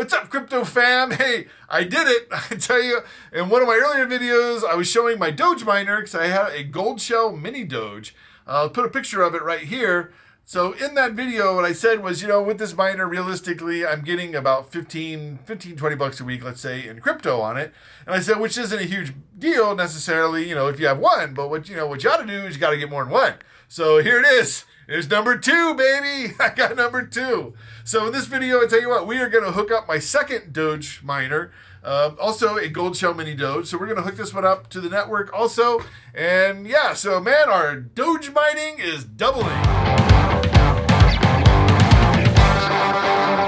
What's up, crypto fam? Hey, I did it. I tell you, in one of my earlier videos, I was showing my Doge miner because I had a Goldshell Mini-Doge. I'll put a picture of it right here. So in that video, what I said was, with this miner, realistically, I'm getting about 20 bucks a week, let's say, in crypto on it. And I said, which isn't a huge deal necessarily, if you have one. But what you got to do is you got to get more than one. So here it is. Here's number 2, baby. I got number 2. So in this video, I tell you what, we are going to hook up my second Doge miner, also a Goldshell Mini-Doge. So we're going to hook this one up to the network also. And yeah, so man, our Doge mining is doubling.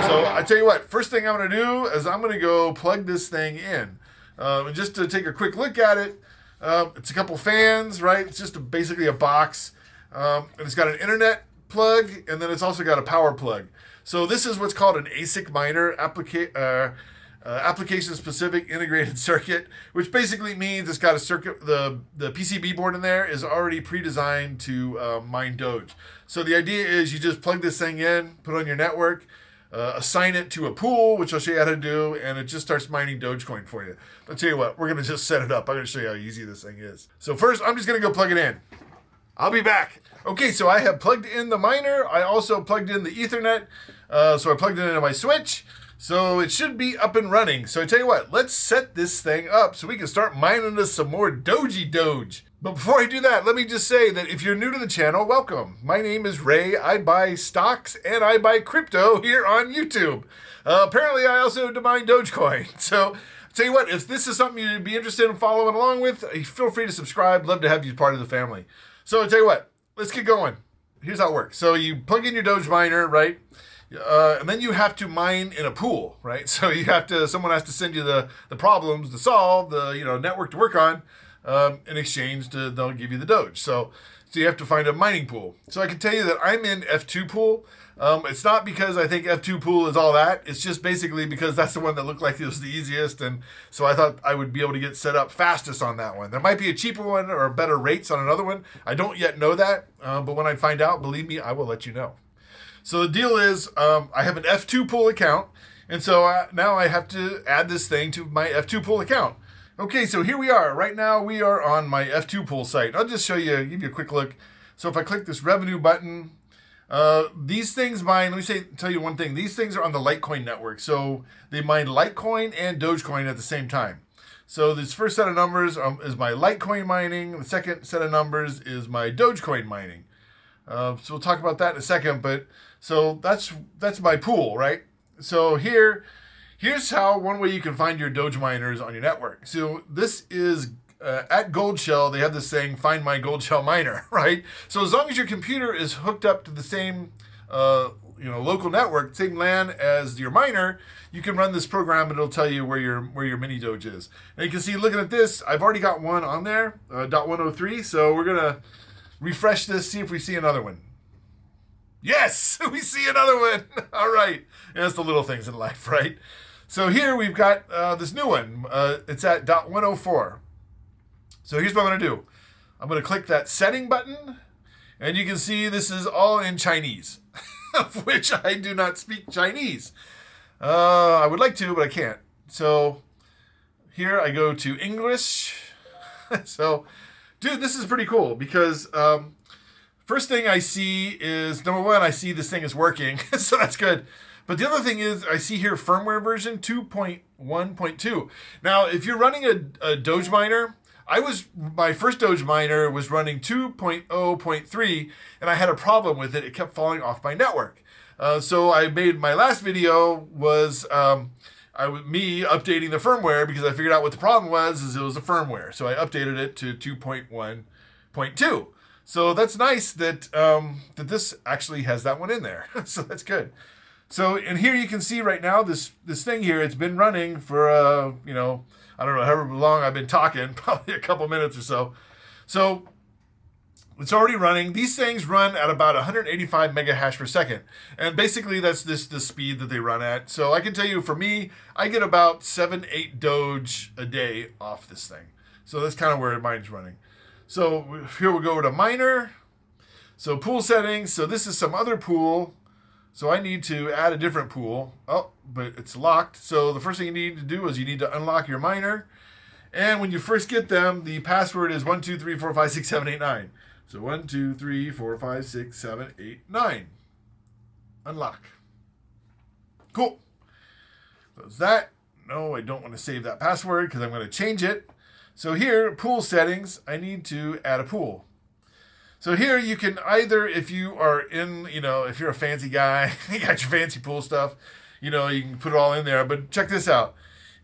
So I tell you what, first thing I'm going to do is I'm going to go plug this thing in. And just to take a quick look at it, it's a couple fans, right? It's just basically a box. And it's got an internet plug, and then it's also got a power plug. So this is what's called an ASIC miner, application-specific integrated circuit, which basically means it's got a circuit. The PCB board in there is already pre-designed to mine Doge. So the idea is you just plug this thing in, put it on your network, assign it to a pool, which I'll show you how to do, and it just starts mining Dogecoin for you. I'll tell you what, we're going to just set it up. I'm going to show you how easy this thing is. So first, I'm just going to go plug it in. I'll be back. Okay, so I have plugged in the miner. I also plugged in the Ethernet. So I plugged it into my switch. So it should be up and running. So I tell you what, let's set this thing up so we can start mining us some more Doge. But before I do that, let me just say that if you're new to the channel, welcome. My name is Ray. I buy stocks and I buy crypto here on YouTube. Apparently, I also mine Dogecoin. So tell you what, if this is something you'd be interested in following along with, feel free to subscribe. Love to have you part of the family. So I'll tell you what, let's get going. Here's how it works. So you plug in your Doge miner, right? And then you have to mine in a pool, right? So someone has to send you the problems to solve, the network to work on. In exchange, they'll give you the Doge. So you have to find a mining pool. So I can tell you that I'm in F2 pool. It's not because I think F2 pool is all that. It's just basically because that's the one that looked like it was the easiest. And so I thought I would be able to get set up fastest on that one. There might be a cheaper one or better rates on another one. I don't yet know that. But when I find out, believe me, I will let you know. So the deal is I have an F2 pool account. And so now I have to add this thing to my F2 pool account. Okay, so here we are. Right now we are on my F2 pool site. I'll just give you a quick look. So if I click this revenue button, these things mine, tell you one thing. These things are on the Litecoin network. So they mine Litecoin and Dogecoin at the same time. So this first set of numbers is my Litecoin mining. The second set of numbers is my Dogecoin mining. So we'll talk about that in a second. But so that's my pool, right? So here's one way you can find your Doge miners on your network. So this is at Goldshell, they have this saying, find my Goldshell miner, right? So as long as your computer is hooked up to the same local network, same LAN as your miner, you can run this program and it'll tell you where your mini Doge is. And you can see, looking at this, I've already got one on there, .103. So we're gonna refresh this, see if we see another one. Yes, we see another one. All right. And that's the little things in life, right? So here we've got this new one. It's at .104. So here's what I'm going to do. I'm going to click that setting button, and you can see this is all in Chinese, of which I do not speak Chinese. I would like to, but I can't. So here I go to English. So, dude, this is pretty cool because first thing I see is, number one, I see this thing is working, so that's good. But the other thing is, I see here firmware version 2.1.2. Now, if you're running a Doge miner, my first Doge miner was running 2.0.3, and I had a problem with it. It kept falling off my network. So I made my last video was me updating the firmware because I figured out what the problem was, it was the firmware. So I updated it to 2.1.2. So that's nice that that this actually has that one in there. So that's good. So, and here you can see right now, this thing here, it's been running for, I don't know, however long I've been talking, probably a couple minutes or so. So, it's already running. These things run at about 185 mega hash per second. And basically, that's the speed that they run at. So, I can tell you, for me, I get about 7-8 Doge a day off this thing. So, that's kind of where mine's running. So, here we'll go to miner. So, pool settings. So, this is some other pool. So I need to add a different pool. Oh, but it's locked. So the first thing you need to do is you need to unlock your miner. And when you first get them, the password is 1, 2, 3, 4, 5, 6, 7, 8, 9. So 1, 2, 3, 4, 5, 6, 7, 8, 9. Unlock. Cool. Close that. No, I don't want to save that password because I'm going to change it. So here, pool settings, I need to add a pool. So here you can either, if you are in, if you're a fancy guy, you got your fancy pool stuff, you can put it all in there. But check this out.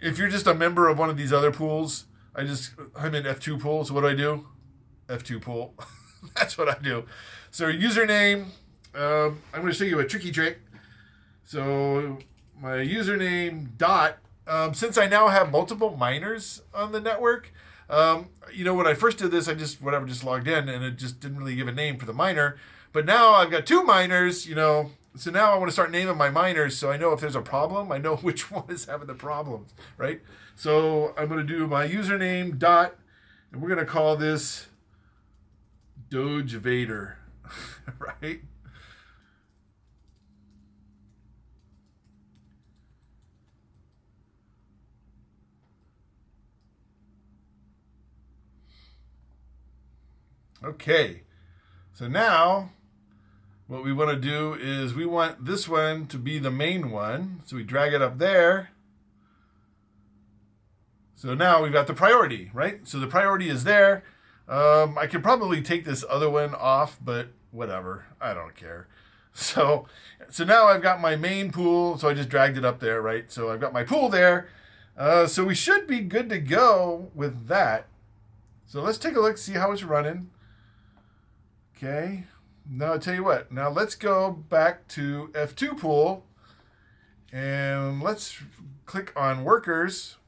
If you're just a member of one of these other pools, I'm in F2 pool, so what do? F2 pool. That's what I do. So username, I'm going to show you a tricky trick. So my username dot, since I now have multiple miners on the network, when I first did this, I just logged in and it just didn't really give a name for the miner. But now I've got 2 miners, so now I want to start naming my miners so I know if there's a problem, I know which one is having the problems, right? So I'm going to do my username dot, and we're going to call this Doge Vader, right? Okay, so now what we want to do is we want this one to be the main one. So we drag it up there. So now we've got the priority, right? So the priority is there. I could probably take this other one off, but whatever. I don't care. So now I've got my main pool. So I just dragged it up there, right? So I've got my pool there. So we should be good to go with that. So let's take a look, see how it's running. Okay, now I'll tell you what. Now let's go back to F2 pool and let's click on workers.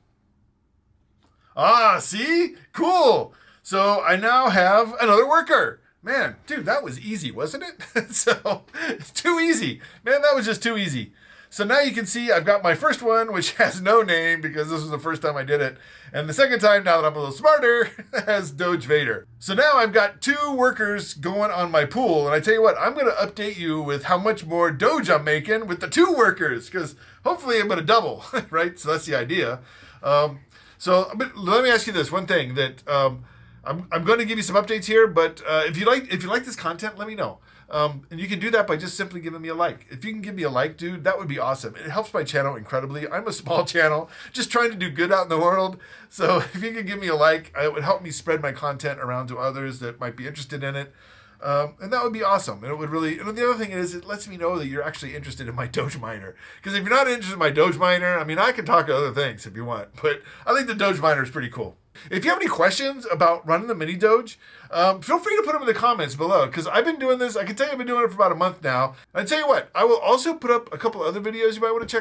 See? Cool. So I now have another worker. Man, dude, that was easy, wasn't it? So it's too easy. Man, that was just too easy. So now you can see I've got my first one, which has no name because this was the first time I did it. And the second time, now that I'm a little smarter, has Doge Vader. So now I've got 2 workers going on my pool. And I tell you what, I'm going to update you with how much more Doge I'm making with the 2 workers. Because hopefully I'm going to double, right? So that's the idea. So let me ask you this one thing that I'm going to give you some updates here. But if you like this content, let me know. And you can do that by just simply giving me a like. If you can give me a like, dude, that would be awesome. It helps my channel incredibly. I'm a small channel, just trying to do good out in the world. So if you can give me a like, it would help me spread my content around to others that might be interested in it. And that would be awesome. And it would really, and the other thing is it lets me know that you're actually interested in my Doge Miner. Because if you're not interested in my Doge Miner, I can talk other things if you want. But I think the Doge Miner is pretty cool. If you have any questions about running the mini Doge, feel free to put them in the comments below because I've been doing this. I can tell you I've been doing it for about a month now. And I tell you what, I will also put up a couple other videos you might want to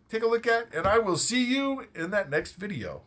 take a look at, and I will see you in that next video.